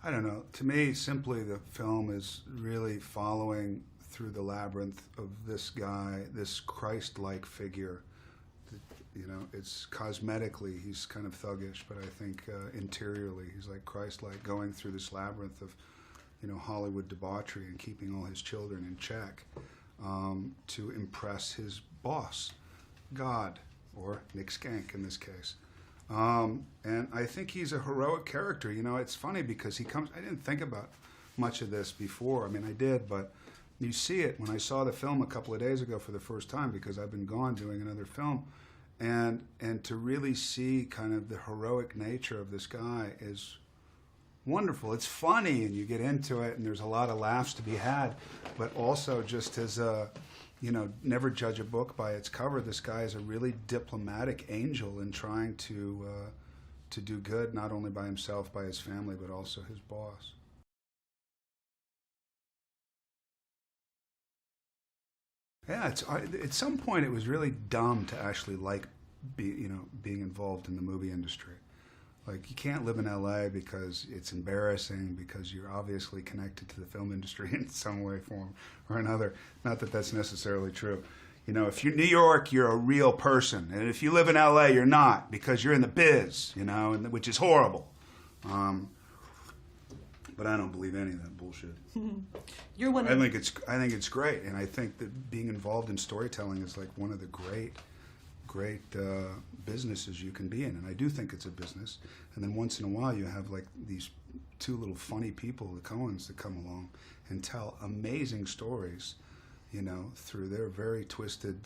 I don't know. To me, simply the film is really following through the labyrinth of this guy, this Christ-like figure. You know, it's cosmetically he's kind of thuggish, but I think interiorly he's like Christ-like, going through this labyrinth of, you know, Hollywood debauchery and keeping all his children in check to impress his boss, God, or Nick Skank in this case. And I think he's a heroic character. You know, it's funny because he comes, I didn't think about much of this before. I mean, I did, but you see it when I saw the film a couple of days ago for the first time, because I've been gone doing another film. And to really see kind of the heroic nature of this guy is wonderful. It's funny, and you get into it, and there's a lot of laughs to be had, but also just as a, you know, never judge a book by its cover. This guy is a really diplomatic angel in trying to do good, not only by himself, by his family, but also his boss. Yeah, at some point it was really dumb to actually like being involved in the movie industry. Like, you can't live in LA because it's embarrassing, because you're obviously connected to the film industry in some way, form, or another. Not that that's necessarily true. You know, if you're New York, you're a real person. And if you live in LA, you're not, because you're in the biz, you know, which is horrible. But I don't believe any of that bullshit. You're one. I think it's great, and I think that being involved in storytelling is like one of the great businesses you can be in, and I do think it's a business. And then once in a while, you have like these two little funny people, the Coens, that come along and tell amazing stories, you know, through their very twisted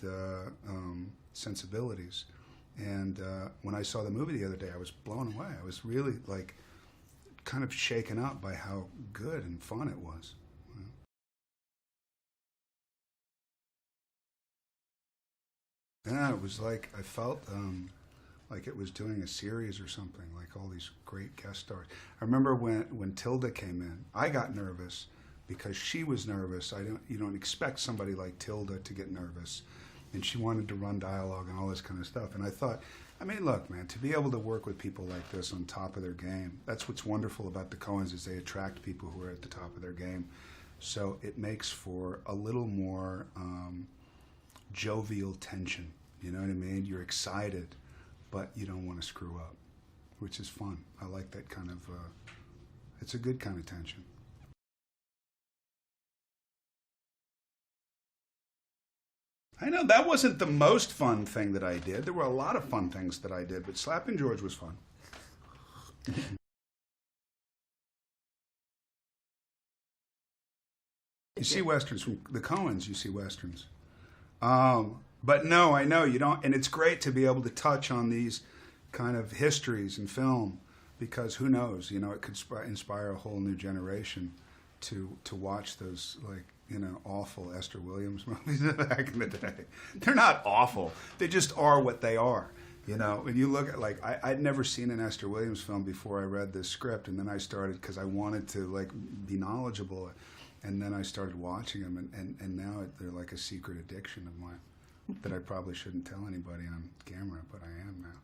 sensibilities. And when I saw the movie the other day, I was blown away. I was really like kind of shaken up by how good and fun it was. Yeah, it was like, I felt like it was doing a series or something, like all these great guest stars. I remember when Tilda came in, I got nervous because she was nervous. You don't expect somebody like Tilda to get nervous, and she wanted to run dialogue and all this kind of stuff. And I thought, I mean, look, man, to be able to work with people like this on top of their game, that's what's wonderful about the Coens, is they attract people who are at the top of their game. So it makes for a little more jovial tension. You know what I mean? You're excited, but you don't want to screw up, which is fun. I like that kind of, it's a good kind of tension. I know that wasn't the most fun thing that I did. There were a lot of fun things that I did, but slapping George was fun. You see Westerns from the Coens, you see Westerns. But no, I know you don't, and it's great to be able to touch on these kind of histories in film, because who knows, you know, it could inspire a whole new generation to watch those, like, you know, awful Esther Williams movies back in the day. They're not awful. They just are what they are. You know, when you look at, like, I'd never seen an Esther Williams film before I read this script, and then I started, because I wanted to, like, be knowledgeable, and then I started watching them, and now they're like a secret addiction of mine that I probably shouldn't tell anybody on camera, but I am now.